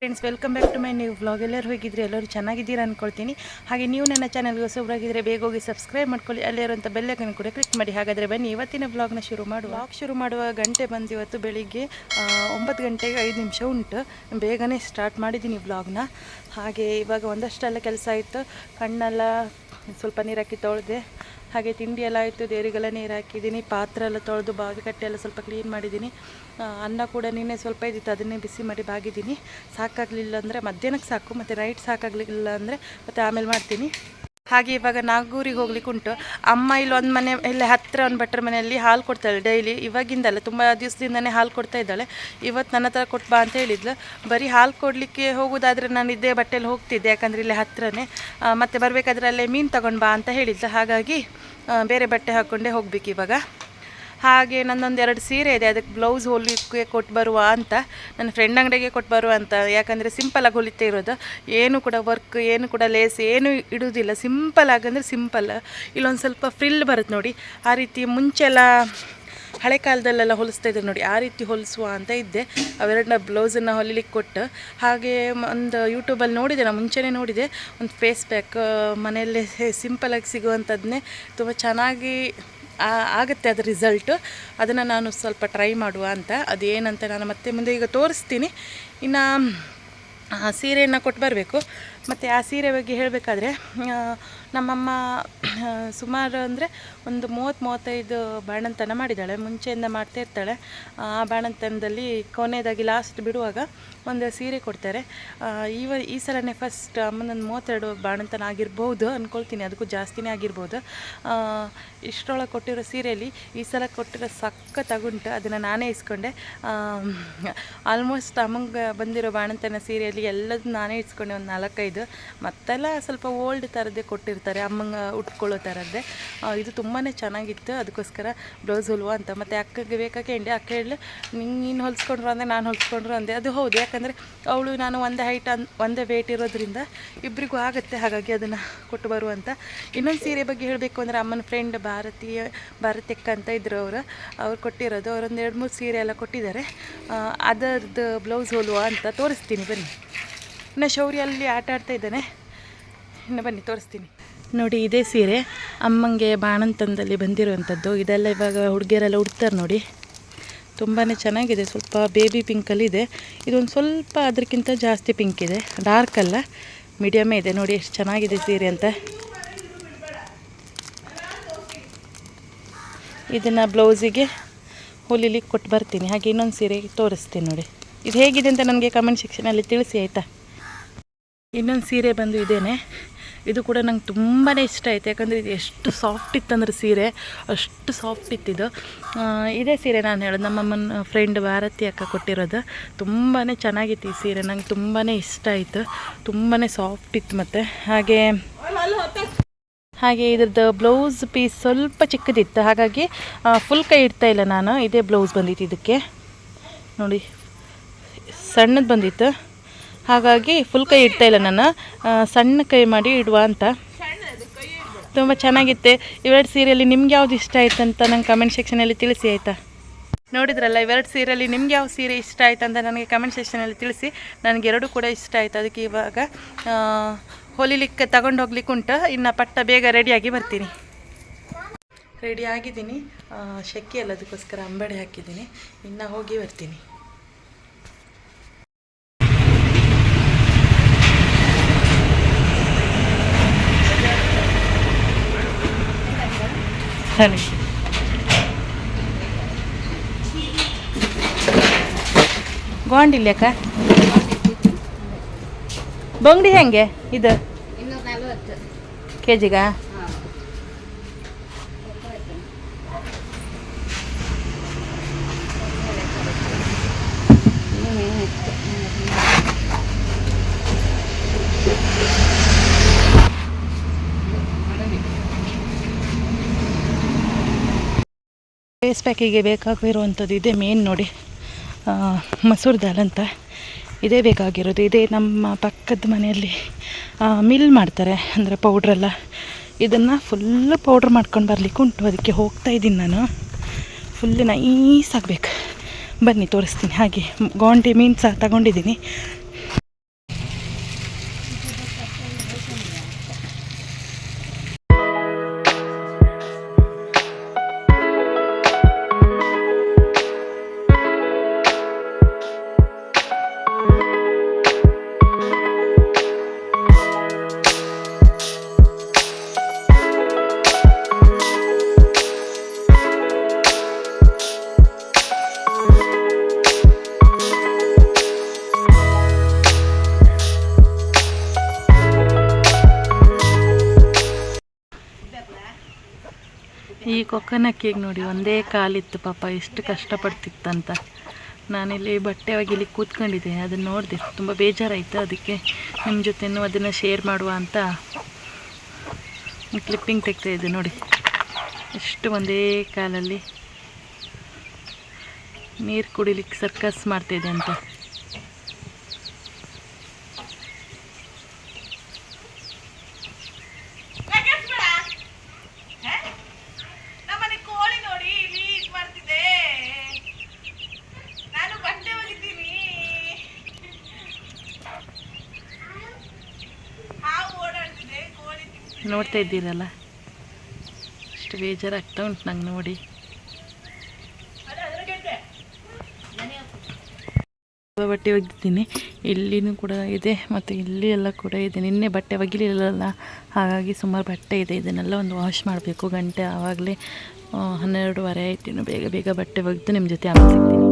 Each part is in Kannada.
Friends, welcome back to my new vlog. ಎಲ್ಲರೂ ಹೋಗಿದ್ರೆ ಎಲ್ಲರೂ ಚೆನ್ನಾಗಿದ್ದೀರಾ ಅಂದ್ಕೊಳ್ತೀನಿ. ಹಾಗೆ ನೀವು ನನ್ನ ಚಾನಲ್ಗೆ ಹೊಸಬರಾಗಿದ್ದರೆ ಬೇಗ ಹೋಗಿ ಸಬ್ಸ್ಕ್ರೈಬ್ ಮಾಡ್ಕೊಳ್ಳಿ. ಅಲ್ಲೇ ಇರುವಂಥ ಬೆಲ್ಲೈಕನ್ ಕೂಡ ಕ್ಲಿಕ್ ಮಾಡಿ. ಹಾಗಾದರೆ ಬನ್ನಿ ಇವತ್ತಿನ ವ್ಲಾಗ್ನ ಶುರು ಮಾಡುವ ಗಂಟೆ ಬಂದು ಇವತ್ತು ಬೆಳಿಗ್ಗೆ 9 ಗಂಟೆಗೆ 5 ನಿಮಿಷ ಉಂಟು. ಬೇಗನೆ ಸ್ಟಾರ್ಟ್ ಮಾಡಿದ್ದೀನಿ ವ್ಲಾಗ್ನ. ಹಾಗೆ ಇವಾಗ ಒಂದಷ್ಟೆಲ್ಲ ಕೆಲಸ ಆಯಿತು. ಕಣ್ಣೆಲ್ಲ ಸ್ವಲ್ಪ ನೀರು ಹಾಕಿ ತೊಳೆದೆ. ಹಾಗೆ ತಿಂಡಿ ಎಲ್ಲ ಆಯಿತು, ದೇವರಿಗೆಲ್ಲ ನೀರು ಹಾಕಿದ್ದೀನಿ. ಪಾತ್ರೆ ಎಲ್ಲ ತೊಳೆದು ಬಾಗಿಕಟ್ಟೆ ಎಲ್ಲ ಸ್ವಲ್ಪ ಕ್ಲೀನ್ ಮಾಡಿದ್ದೀನಿ. ಅನ್ನ ಕೂಡ ನಿನ್ನೆ ಸ್ವಲ್ಪ ಇದ್ದಿತ್ತು, ಅದನ್ನೇ ಬಿಸಿ ಮಾಡಿ ಬಾಗಿದ್ದೀನಿ. ಸಾಕಾಗಲಿಲ್ಲ ಅಂದರೆ ಮಧ್ಯಾಹ್ನಕ್ಕೆ ಸಾಕು, ಮತ್ತು ನೈಟ್ ಸಾಕಾಗಲಿಲ್ಲ ಅಂದರೆ ಮತ್ತು ಆಮೇಲೆ ಮಾಡ್ತೀನಿ. ಹಾಗೆ ಇವಾಗ ನಾಗೂರಿಗೆ ಹೋಗ್ಲಿಕ್ಕೆ ಉಂಟು. ಅಮ್ಮ ಇಲ್ಲಿ ಒಂದು ಮನೆ ಇಲ್ಲೇ ಹತ್ತಿರ ಒಂದು ಭಟ್ರ ಮನೆಯಲ್ಲಿ ಹಾಲು ಕೊಡ್ತಾಳೆ ಡೈಲಿ. ಇವಾಗಿಂದಲ್ಲ, ತುಂಬ ದಿವಸದಿಂದನೇ ಹಾಲು ಕೊಡ್ತಾ ಇದ್ದಾಳೆ. ಇವತ್ತು ನನ್ನ ಹತ್ರ ಕೊಟ್ಟು ಬಾ ಅಂತ ಹೇಳಿದ್ಲು. ಬರೀ ಹಾಲು ಕೊಡಲಿಕ್ಕೆ ಹೋಗೋದಾದರೆ ನಾನು ಇದೇ ಬಟ್ಟೆಯಲ್ಲಿ ಹೋಗ್ತಿದ್ದೆ, ಯಾಕಂದರೆ ಇಲ್ಲೇ ಹತ್ತಿರನೇ. ಮತ್ತು ಬರಬೇಕಾದ್ರೆ ಅಲ್ಲೇ ಮೀನು ತಗೊಂಡು ಬಾ ಅಂತ ಹೇಳಿದ್ಲು. ಹಾಗಾಗಿ ಬೇರೆ ಬಟ್ಟೆ ಹಾಕ್ಕೊಂಡೇ ಹೋಗ್ಬೇಕು ಇವಾಗ. ಹಾಗೆ ನನ್ನೊಂದು 2 ಸೀರೆ ಇದೆ, ಅದಕ್ಕೆ ಬ್ಲೌಸ್ ಹೊಲಿಕ್ಕೆ ಕೊಟ್ಟು ಬರುವ ಅಂತ, ನನ್ನ ಫ್ರೆಂಡ್ ಅಂಗಡಿಗೆ ಕೊಟ್ಟು ಬರುವ ಅಂತ. ಯಾಕಂದರೆ ಸಿಂಪಲಾಗಿ ಹೊಲಿತಾ ಇರೋದು, ಏನು ಕೂಡ ವರ್ಕ್, ಏನು ಕೂಡ ಲೇಸ್ ಏನು ಇಡುವುದಿಲ್ಲ. Simple ಆಗಂದರೆ simple. ಇಲ್ಲೊಂದು ಸ್ವಲ್ಪ ಫ್ರಿಲ್ ಬರುತ್ತೆ ನೋಡಿ, ಆ ರೀತಿ ಮುಂಚೆಲ್ಲ ಹಳೆ ಕಾಲದಲ್ಲೆಲ್ಲ ಹೊಲಿಸ್ತಾ ಇದ್ರು ನೋಡಿ, ಆ ರೀತಿ ಹೊಲಿಸುವ ಅಂತ ಇದ್ದೆ. ಅವೆರಡನ್ನ ಬ್ಲೌಸನ್ನು ಹೊಲಿಲಿಕ್ಕೆ ಕೊಟ್ಟು. ಹಾಗೆ ಒಂದು ಯೂಟ್ಯೂಬಲ್ಲಿ ನೋಡಿದೆ, ನಾನು ಮುಂಚೆನೇ ನೋಡಿದೆ, ಒಂದು ಫೇಸ್ ಪ್ಯಾಕ್ ಮನೆಯಲ್ಲೇ ಸಿಂಪಲಾಗಿ ಸಿಗುವಂಥದ್ದನ್ನೇ ತುಂಬ ಚೆನ್ನಾಗಿ ಆಗುತ್ತೆ ಅದರ ರಿಸಲ್ಟು. ಅದನ್ನು ನಾನು ಸ್ವಲ್ಪ ಟ್ರೈ ಮಾಡುವ ಅಂತ. ಅದೇನಂತ ನಾನು ಮತ್ತೆ ಮುಂದೆ ಈಗ ತೋರಿಸ್ತೀನಿ. ಇನ್ನು ಸೀರೆಯನ್ನು ಕೊಟ್ಟು ಬರಬೇಕು. ಮತ್ತು ಆ ಸೀರೆ ಬಗ್ಗೆ ಹೇಳಬೇಕಾದ್ರೆ, ನಮ್ಮಮ್ಮ ಸುಮಾರು ಅಂದರೆ ಒಂದು 30-35 ಬಾಣಂತನ ಮಾಡಿದ್ದಾಳೆ. ಮುಂಚೆಯಿಂದ ಮಾಡ್ತಾ ಇರ್ತಾಳೆ. ಆ ಬಾಣಂತನದಲ್ಲಿ ಕೊನೆಯದಾಗಿ ಲಾಸ್ಟ್ ಬಿಡುವಾಗ ಒಂದು ಸೀರೆ ಕೊಡ್ತಾರೆ. ಈ ಸಲನೇ ಫಸ್ಟ್ ಅಮ್ಮನೊಂದು 32 ಬಾಣಂತನ ಆಗಿರ್ಬೋದು ಅಂದ್ಕೊಳ್ತೀನಿ, ಅದಕ್ಕೂ ಜಾಸ್ತಿನೇ ಆಗಿರ್ಬೋದು. ಇಷ್ಟರೊಳಗೆ ಕೊಟ್ಟಿರೋ ಸೀರೆಯಲ್ಲಿ ಈ ಸಲ ಕೊಟ್ಟಿರೋ ಸಖತ್ತಾಗುಂಟು. ಅದನ್ನು ನಾನೇ ಇಸ್ಕೊಂಡೆ. ಆಲ್ಮೋಸ್ಟ್ ಅಮ್ಮಂಗೆ ಬಂದಿರೋ ಬಾಣಂತನ ಸೀರೆಯಲ್ಲಿ ಎಲ್ಲದೂ ನಾನೇ ಇಸ್ಕೊಂಡೆ, ಒಂದು 4-5. ಮತ್ತೆಲ್ಲ ಸ್ವಲ್ಪ ಓಲ್ಡ್ ಥರದ್ದೇ ಕೊಟ್ಟಿರ್ತಾರೆ, ಅಮ್ಮಂಗೆ ಉಟ್ಕೊಳ್ಳೋ ಥರದ್ದೇ. ಇದು ತುಂಬಾ ಚೆನ್ನಾಗಿತ್ತು, ಅದಕ್ಕೋಸ್ಕರ ಬ್ಲೌಸ್ ಹೊಲುವ ಅಂತ. ಮತ್ತು ಅಕ್ಕಗೆ ಬೇಕಾಕೆ ಹಿಂಡೆ ಅಕ್ಕ ಹೇಳಿ, ನೀನು ಹೊಲಿಸ್ಕೊಂಡ್ರು ಅಂದರೆ ನಾನು ಹೊಲಿಸ್ಕೊಂಡ್ರು ಅಂದೆ. ಅದು ಹೌದು, ಯಾಕಂದರೆ ಅವಳು ನಾನು ಒಂದೇ ಹೈಟ್ ಒಂದೇ ವೇಟ್ ಇರೋದ್ರಿಂದ ಇಬ್ಬರಿಗೂ ಆಗುತ್ತೆ. ಹಾಗಾಗಿ ಅದನ್ನು ಕೊಟ್ಟು ಬರುವಂಥ. ಇನ್ನೊಂದು ಸೀರೆ ಬಗ್ಗೆ ಹೇಳಬೇಕು ಅಂದರೆ, ಅಮ್ಮನ ಫ್ರೆಂಡ್ ಭಾರತಿಯಕ್ಕ ಅಂತ ಇದ್ದರು, ಅವ್ರು ಕೊಟ್ಟಿರೋದು. ಅವರೊಂದು 2-3 ಸೀರೆ ಎಲ್ಲ ಕೊಟ್ಟಿದ್ದಾರೆ. ಅದರದ್ದು ಬ್ಲೌಸ್ ಹೊಲುವ ಅಂತ ತೋರಿಸ್ತೀನಿ ಬನ್ನಿ. ಇನ್ನು ಶೌರ್ಯಲ್ಲಿ ಆಟ ಆಡ್ತಾ ಇದ್ದಾನೆ, ಇನ್ನು ಬನ್ನಿ ತೋರಿಸ್ತೀನಿ. ನೋಡಿ, ಇದೇ ಸೀರೆ ಅಮ್ಮಂಗೆ ಬಾಣಂತನದಲ್ಲಿ ಬಂದಿರುವಂಥದ್ದು. ಇದೆಲ್ಲ ಇವಾಗ ಹುಡುಗಿಯರೆಲ್ಲ ಉಡ್ತಾರೆ ನೋಡಿ, ತುಂಬಾ ಚೆನ್ನಾಗಿದೆ. ಸ್ವಲ್ಪ ಬೇಬಿ ಪಿಂಕಲ್ಲಿದೆ. ಇದೊಂದು ಸ್ವಲ್ಪ ಅದಕ್ಕಿಂತ ಜಾಸ್ತಿ ಪಿಂಕ್ ಇದೆ, ಡಾರ್ಕ್ ಅಲ್ಲ, ಮೀಡಿಯಮೇ ಇದೆ. ನೋಡಿ ಎಷ್ಟು ಚೆನ್ನಾಗಿದೆ ಸೀರೆ ಅಂತ. ಇದನ್ನು ಬ್ಲೌಸಿಗೆ ಹೊಲಿಲಿಕ್ಕೆ ಕೊಟ್ಟು ಬರ್ತೀನಿ. ಹಾಗೆ ಇನ್ನೊಂದು ಸೀರೆ ತೋರಿಸ್ತೀನಿ ನೋಡಿ. ಇದು ಹೇಗಿದೆ ಅಂತ ನನಗೆ ಕಮೆಂಟ್ ಸೆಕ್ಷನಲ್ಲಿ ತಿಳಿಸಿ ಆಯಿತಾ. ಇನ್ನೊಂದು ಸೀರೆ ಬಂದು ಇದೇನೆ. ಇದು ಕೂಡ ನಂಗೆ ತುಂಬಾ ಇಷ್ಟ ಆಯಿತು, ಯಾಕಂದರೆ ಇದು ಎಷ್ಟು ಸಾಫ್ಟ್ ಇತ್ತಂದ್ರೆ ಸೀರೆ ಅಷ್ಟು ಸಾಫ್ಟ್ ಇತ್ತಿದು. ಇದೇ ಸೀರೆ ನಾನು ಹೇಳೋದು, ನಮ್ಮಮ್ಮನ ಫ್ರೆಂಡ್ ಭಾರತಿ ಅಕ್ಕ ಕೊಟ್ಟಿರೋದು. ತುಂಬಾ ಚೆನ್ನಾಗಿತ್ತು ಈ ಸೀರೆ, ನಂಗೆ ತುಂಬಾ ಇಷ್ಟ ಆಯಿತು. ತುಂಬಾ ಸಾಫ್ಟ್ ಇತ್ತು. ಮತ್ತು ಹಾಗೆ ಇದ್ರದ್ದು ಬ್ಲೌಸ್ ಪೀಸ್ ಸ್ವಲ್ಪ ಚಿಕ್ಕದಿತ್ತು, ಹಾಗಾಗಿ ಫುಲ್ ಕೈ ಇಡ್ತಾ ಇಲ್ಲ ನಾನು. ಇದೇ ಬ್ಲೌಸ್ ಬಂದಿತ್ತು ಇದಕ್ಕೆ ನೋಡಿ, ಸಣ್ಣದು ಬಂದಿತ್ತು. ಹಾಗಾಗಿ ಫುಲ್ ಕೈ ಇಡ್ತಾ ಇಲ್ಲ ನಾನು, ಸಣ್ಣ ಕೈ ಮಾಡಿ ಇಡುವ ಅಂತ. ತುಂಬ ಚೆನ್ನಾಗಿತ್ತೆ. ಇವೆರಡು ಸೀರೆಯಲ್ಲಿ ನಿಮ್ಗೆ ಯಾವುದು ಇಷ್ಟ ಆಯ್ತು ಅಂತ ನಂಗೆ ಕಮೆಂಟ್ ಸೆಕ್ಷನಲ್ಲಿ ತಿಳಿಸಿ ಆಯಿತಾ. ನೋಡಿದ್ರಲ್ಲ, ಇವೆರಡು ಸೀರೆಯಲ್ಲಿ ನಿಮ್ಗೆ ಯಾವ ಸೀರೆ ಇಷ್ಟ ಆಯ್ತು ಅಂತ ನನಗೆ ಕಮೆಂಟ್ ಸೆಕ್ಷನಲ್ಲಿ ತಿಳಿಸಿ. ನನಗೆ ಎರಡೂ ಕೂಡ ಇಷ್ಟ ಆಯಿತು. ಅದಕ್ಕೆ ಇವಾಗ ಹೊಲಿಲಿಕ್ಕೆ ತಗೊಂಡು ಹೋಗ್ಲಿಕ್ಕೆ ಉಂಟು. ಇನ್ನು ಪಟ್ಟ ಬೇಗ ರೆಡಿಯಾಗಿ ಬರ್ತೀನಿ. ರೆಡಿ ಆಗಿದ್ದೀನಿ, ಶೆಕೆ ಅಲ್ಲ, ಅದಕ್ಕೋಸ್ಕರ ಅಂಬಡೆ ಹಾಕಿದ್ದೀನಿ. ಇನ್ನು ಹೋಗಿ ಬರ್ತೀನಿ. ಗೋಂಡಿಲ್ಯಾಕ ಬಂಗಡಿ ಹೆಂಗೆ ಇದು 240 ಕೆಜಿಗ? ಫೇಸ್ ಪ್ಯಾಕಿಗೆ ಬೇಕಾಗಿರುವಂಥದ್ದು ಇದೆ ಮೇನ್ ನೋಡಿ, ಮಸೂರ್ ದಾಲ್ ಅಂತ. ಇದೇ ಬೇಕಾಗಿರೋದು. ಇದೇ ನಮ್ಮ ಪಕ್ಕದ ಮನೆಯಲ್ಲಿ ಮಿಲ್ ಮಾಡ್ತಾರೆ, ಅಂದರೆ ಪೌಡ್ರೆಲ್ಲ. ಇದನ್ನು ಫುಲ್ಲು ಪೌಡ್ರ್ ಮಾಡ್ಕೊಂಡು ಬರಲಿಕ್ಕೆ ಉಂಟು, ಅದಕ್ಕೆ ಹೋಗ್ತಾಯಿದ್ದೀನಿ ನಾನು. ಫುಲ್ಲು ನೈಸ್ ಆಗಬೇಕು. ಬನ್ನಿ ತೋರಿಸ್ತೀನಿ. ಹಾಗೆ ಗೋಂಡಿ ಮೀನು ಸಹ ತಗೊಂಡಿದ್ದೀನಿ. ಈ ಕೊಕ್ಕನಕ್ಕಿಗೆ ನೋಡಿ ಒಂದೇ ಕಾಲಿತ್ತು ಪಾಪ ಎಷ್ಟು ಕಷ್ಟಪಡ್ತಿತ್ತಂತ. ನಾನಿಲ್ಲಿ ಬಟ್ಟೆ ಒಗಿಲಿ ಕೂತ್ಕೊಂಡಿದ್ದೆ, ಅದನ್ನು ನೋಡಿದೆ, ತುಂಬ ಬೇಜಾರಾಯಿತು. ಅದಕ್ಕೆ ನಿಮ್ಮ ಜೊತೆನೂ ಅದನ್ನು ಶೇರ್ ಮಾಡುವ ಅಂತ ಕ್ಲಿಪ್ಪಿಂಗ್ ತೆಗ್ತಾಯಿದ್ದೆ. ನೋಡಿ ಎಷ್ಟು ಒಂದೇ ಕಾಲಲ್ಲಿ ನೀರು ಕುಡಿಲಿಕ್ಕೆ ಸರ್ಕಸ್ ಮಾಡ್ತಾಯಿದೆ ಅಂತ. ನೋಡ್ತಾ ಇದ್ದೀರಲ್ಲ, ಅಷ್ಟು ಬೇಜಾರಾಗ್ತಾ ಉಂಟು ನಂಗೆ ನೋಡಿ. ಬಟ್ಟೆ ಒಗಿತೀನಿ, ಇಲ್ಲಿನೂ ಕೂಡ ಇದೆ ಮತ್ತು ಇಲ್ಲಿ ಎಲ್ಲ ಕೂಡ ಇದೆ. ನಿನ್ನೆ ಬಟ್ಟೆ ಒಗಿಲಿಲ್ಲಲ್ಲ, ಹಾಗಾಗಿ ಸುಮಾರು ಬಟ್ಟೆ ಇದೆ. ಇದನ್ನೆಲ್ಲ ಒಂದು ವಾಶ್ ಮಾಡಬೇಕು. ಗಂಟೆ ಆವಾಗಲೇ 12:30 ಆಯ್ತು. ಇನ್ನು ಬೇಗ ಬೇಗ ಬಟ್ಟೆ ಒಗೆದು ನಿಮ್ಮ ಜೊತೆ ಆಮೇಲೆ ಸಿಗ್ತೀನಿ.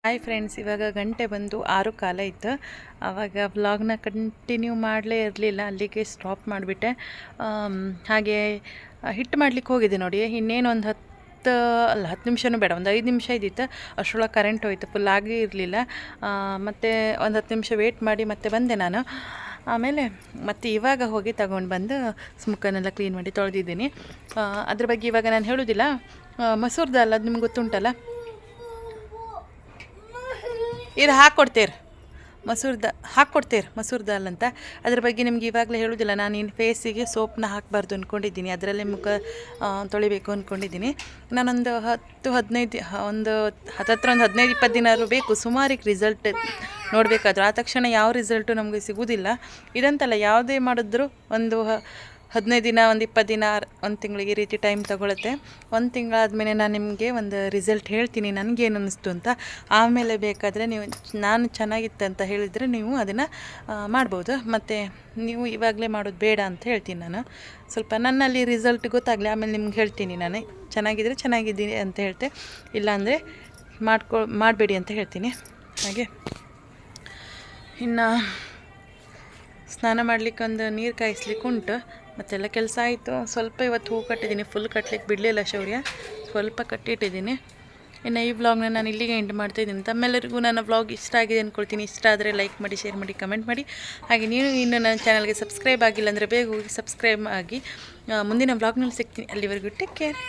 ಹಾಯ್ ಫ್ರೆಂಡ್ಸ್, ಇವಾಗ ಗಂಟೆ ಬಂದು 6:15 ಇತ್ತು. ಆವಾಗ ವ್ಲಾಗ್ನ ಕಂಟಿನ್ಯೂ ಮಾಡಲೇ ಇರಲಿಲ್ಲ, ಅಲ್ಲಿಗೆ ಸ್ಟಾಪ್ ಮಾಡಿಬಿಟ್ಟೆ. ಹಾಗೆ ಹಿಟ್ಟು ಮಾಡಲಿಕ್ಕೆ ಹೋಗಿದೆ ನೋಡಿ. ಇನ್ನೇನು ಒಂದು 10 ನಿಮಿಷನೂ ಬೇಡ, ಒಂದು 5 ನಿಮಿಷ ಇದ್ದಿತ್ತು. ಅಷ್ಟರೊಳಗೆ ಕರೆಂಟ್ ಹೋಯ್ತು, ಫುಲ್ ಆಗಿ ಇರಲಿಲ್ಲ. ಮತ್ತು ಒಂದು 10 ನಿಮಿಷ ವೇಟ್ ಮಾಡಿ ಮತ್ತೆ ಬಂದೆ ನಾನು. ಆಮೇಲೆ ಮತ್ತೆ ಇವಾಗ ಹೋಗಿ ತಗೊಂಡು ಬಂದು ಮುಖನೆಲ್ಲ ಕ್ಲೀನ್ ಮಾಡಿ ತೊಳೆದಿದ್ದೀನಿ. ಅದ್ರ ಬಗ್ಗೆ ಇವಾಗ ನಾನು ಹೇಳೋದಿಲ್ಲ. ಮಸೂರ್ ದಾಲ್ ಅದು ನಿಮ್ಗೆ ಗೊತ್ತುಂಟಲ್ಲ, ಇದು ಹಾಕ್ಕೊಡ್ತೀರಿ ಮಸೂರ್ ದಾಲ್ ಅಂತ. ಅದ್ರ ಬಗ್ಗೆ ನಿಮ್ಗೆ ಇವಾಗಲೇ ಹೇಳೋದಿಲ್ಲ. ನಾನು ಇನ್ನು ಫೇಸಿಗೆ ಸೋಪ್ನ ಹಾಕಬಾರ್ದು ಅಂದ್ಕೊಂಡಿದ್ದೀನಿ, ಅದರಲ್ಲೇ ಮುಖ ತೊಳಿಬೇಕು ಅಂದ್ಕೊಂಡಿದ್ದೀನಿ. ನಾನೊಂದು 10-15 ಒಂದು ಹತ್ತತ್ರ ಒಂದು 15-20 ದಿನ ಬೇಕು ಸುಮಾರಿಗೆ ರಿಸಲ್ಟ್ ನೋಡಬೇಕಾದ್ರೂ. ಆ ತಕ್ಷಣ ಯಾವ ರಿಸಲ್ಟು ನಮಗೆ ಸಿಗೋದಿಲ್ಲ. ಇದಂತಲ್ಲ, ಯಾವುದೇ ಮಾಡಿದ್ರು ಒಂದು 15 ದಿನ, ಒಂದು 20 ದಿನ, ಒಂದು ತಿಂಗಳಿಗೆ ಈ ರೀತಿ ಟೈಮ್ ತೊಗೊಳುತ್ತೆ. ಒಂದು ತಿಂಗಳಾದಮೇಲೆ ನಾನು ನಿಮಗೆ ಒಂದು ರಿಸಲ್ಟ್ ಹೇಳ್ತೀನಿ ನನಗೇನು ಅನ್ನಿಸ್ತು ಅಂತ. ಆಮೇಲೆ ಬೇಕಾದರೆ ನೀವು ನಾನು ಚೆನ್ನಾಗಿತ್ತು ಅಂತ ಹೇಳಿದರೆ ನೀವು ಅದನ್ನು ಮಾಡ್ಬೋದು. ಮತ್ತು ನೀವು ಇವಾಗಲೇ ಮಾಡೋದು ಬೇಡ ಅಂತ ಹೇಳ್ತೀನಿ ನಾನು. ಸ್ವಲ್ಪ ನನ್ನಲ್ಲಿ ರಿಸಲ್ಟ್ ಗೊತ್ತಾಗಲಿ, ಆಮೇಲೆ ನಿಮ್ಗೆ ಹೇಳ್ತೀನಿ ನಾನು. ಚೆನ್ನಾಗಿದ್ದರೆ ಚೆನ್ನಾಗಿದ್ದೀನಿ ಅಂತ ಹೇಳ್ತೆ, ಇಲ್ಲಾಂದರೆ ಮಾಡಬೇಡಿ ಅಂತ ಹೇಳ್ತೀನಿ. ಹಾಗೆ ಇನ್ನು ಸ್ನಾನ ಮಾಡಲಿಕ್ಕೆ ಒಂದು ನೀರು ಕಾಯಿಸ್ಲಿಕ್ಕೆ ಉಂಟು, ಮತ್ತೆಲ್ಲ ಕೆಲಸ ಆಯಿತು. ಸ್ವಲ್ಪ ಇವತ್ತು ಹೂ ಕಟ್ಟಿದ್ದೀನಿ, ಫುಲ್ ಕಟ್ಟಲಿಕ್ಕೆ ಬಿಡಲಿಲ್ಲ ಶೌರ್ಯ, ಸ್ವಲ್ಪ ಕಟ್ಟಿಟ್ಟಿದ್ದೀನಿ. ಇನ್ನು ಈ ವ್ಲಾಗ್ನ ನಾನು ಇಲ್ಲಿಗೆ ಎಂಡ್ ಮಾಡ್ತಾಯಿದ್ದೀನಿ. ತಮ್ಮೆಲ್ಲರಿಗೂ ನನ್ನ ವ್ಲಾಗ್ ಇಷ್ಟ ಆಗಿದೆ ಅಂದ್ಕೊಳ್ತೀನಿ. ಇಷ್ಟ ಆದರೆ ಲೈಕ್ ಮಾಡಿ, ಶೇರ್ ಮಾಡಿ, ಕಮೆಂಟ್ ಮಾಡಿ. ಹಾಗೆ ನೀವು ಇನ್ನು ನನ್ನ ಚಾನಲ್ಗೆ ಸಬ್ಸ್ಕ್ರೈಬ್ ಆಗಿಲ್ಲ ಅಂದರೆ ಬೇಗ ಹೋಗಿ ಸಬ್ಸ್ಕ್ರೈಬ್ ಆಗಿ. ಮುಂದಿನ ವ್ಲಾಗ್ನಲ್ಲಿ ಸಿಗ್ತೀನಿ. ಅಲ್ಲಿವರೆಗೂ ಟೇಕ್ ಕೇರ್.